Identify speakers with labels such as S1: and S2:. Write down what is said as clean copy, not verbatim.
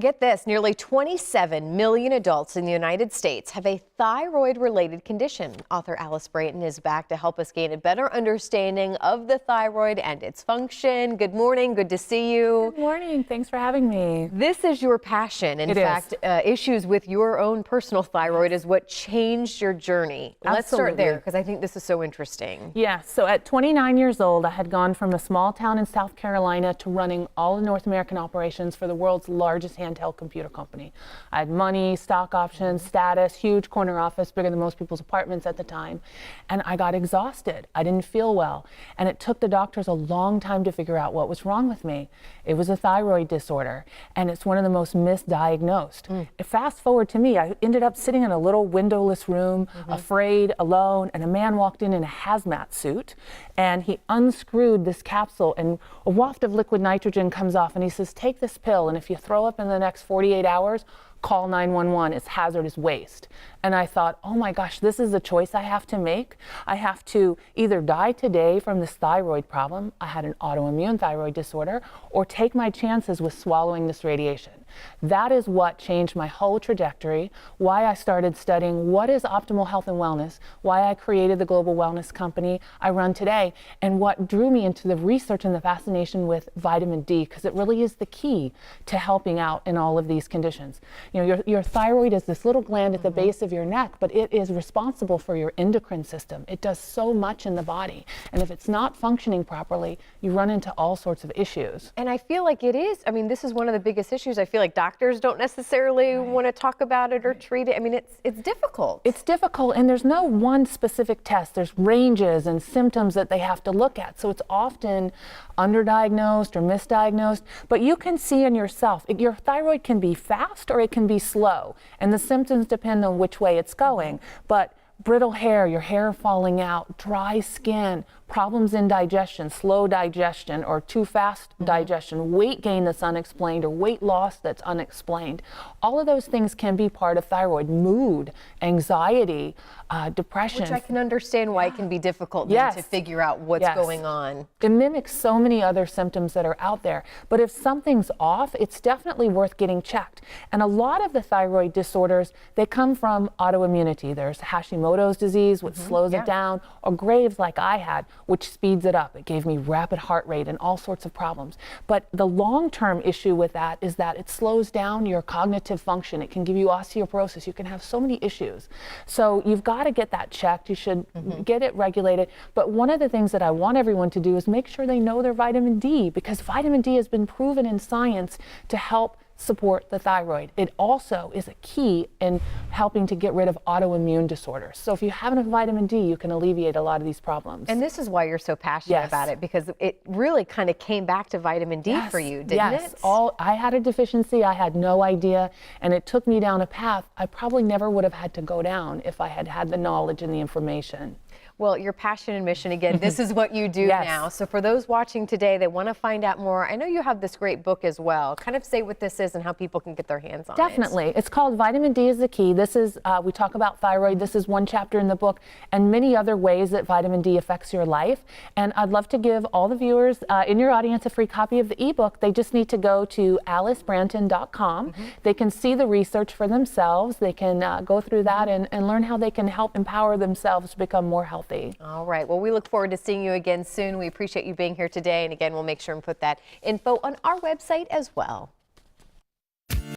S1: Get this, nearly 27 million adults in the United States have a thyroid-related condition. Author Alice Brayton is back to help us gain a better understanding of the thyroid and its function. Good morning, good to see you.
S2: Good morning, thanks for having me.
S1: This is your passion. In fact, issues with your own personal thyroid is what changed your journey.
S2: Absolutely.
S1: Let's start there because I think this is so interesting.
S2: Yeah, so at 29 years old, I had gone from a small town in South Carolina to running all the North American operations for the world's largest handheld computer company. I had money, stock options, status, huge corner office, bigger than most people's apartments at the time. And I got exhausted. I didn't feel well. And it took the doctors a long time to figure out what was wrong with me. It was a thyroid disorder, and it's one of the most misdiagnosed. Fast forward to me, I ended up sitting in a little windowless room, afraid, alone, and a man walked in a hazmat suit, and he unscrewed this capsule, and a waft of liquid nitrogen comes off, and he says, take this pill, and if you throw up in the next 48 hours, call 911, it's hazardous waste. And I thought, oh my gosh, this is a choice I have to make. I have to either die today from this thyroid problem, I had an autoimmune thyroid disorder, or take my chances with swallowing this radiation. That is what changed my whole trajectory, why I started studying what is optimal health and wellness, why I created the global wellness company I run today, and what drew me into the research and the fascination with vitamin D, because it really is the key to helping out in all of these conditions. You know, your thyroid is this little gland at the base of your neck, but it is responsible for your endocrine system. It does so much in the body, and if it's not functioning properly, you run into all sorts of issues.
S1: And I feel like it is, I mean, this is one of the biggest issues. I feel like doctors don't necessarily want to talk about it or treat it. I mean, it's difficult.
S2: It's difficult, and there's no one specific test. There's ranges and symptoms that they have to look at. So it's often underdiagnosed or misdiagnosed, but you can see in yourself, your thyroid can be fast or it can be slow, and the symptoms depend on which way it's going. But brittle hair, your hair falling out, dry skin, problems in digestion, slow digestion or too fast digestion, weight gain that's unexplained or weight loss that's unexplained. All of those things can be part of thyroid. Mood, anxiety, depression.
S1: Which I can understand why it can be difficult then to figure out what's going on.
S2: It mimics so many other symptoms that are out there. But if something's off, it's definitely worth getting checked. And a lot of the thyroid disorders, they come from autoimmunity. There's Hashimoto's disease, which slows it down, or Graves' like I had, which speeds it up. It gave me rapid heart rate and all sorts of problems. But the long-term issue with that is that it slows down your cognitive function. It can give you osteoporosis. You can have so many issues. So you've got to get that checked. You should get it regulated. But one of the things that I want everyone to do is make sure they know their vitamin D, because vitamin D has been proven in science to help support the thyroid. It also is a key in helping to get rid of autoimmune disorders. So if you have enough vitamin D, you can alleviate a lot of these problems.
S1: And this is why you're so passionate about it, because it really kind of came back to vitamin D for you, didn't it?
S2: I had a deficiency, I had no idea, and it took me down a path I probably never would have had to go down if I had had the knowledge and the information.
S1: Well, your passion and mission, again, this is what you do now. So for those watching today, they want to find out more. I know you have this great book as well. Kind of say what this is and how people can get their hands on it.
S2: Definitely. It's called Vitamin D is the Key. This is, we talk about thyroid. This is one chapter in the book, and many other ways that vitamin D affects your life. And I'd love to give all the viewers in your audience a free copy of the ebook. They just need to go to alicebranton.com. They can see the research for themselves. They can go through that and learn how they can help empower themselves to become more healthy.
S1: All right. Well, we look forward to seeing you again soon. We appreciate you being here today. And again, we'll make sure and put that info on our website as well.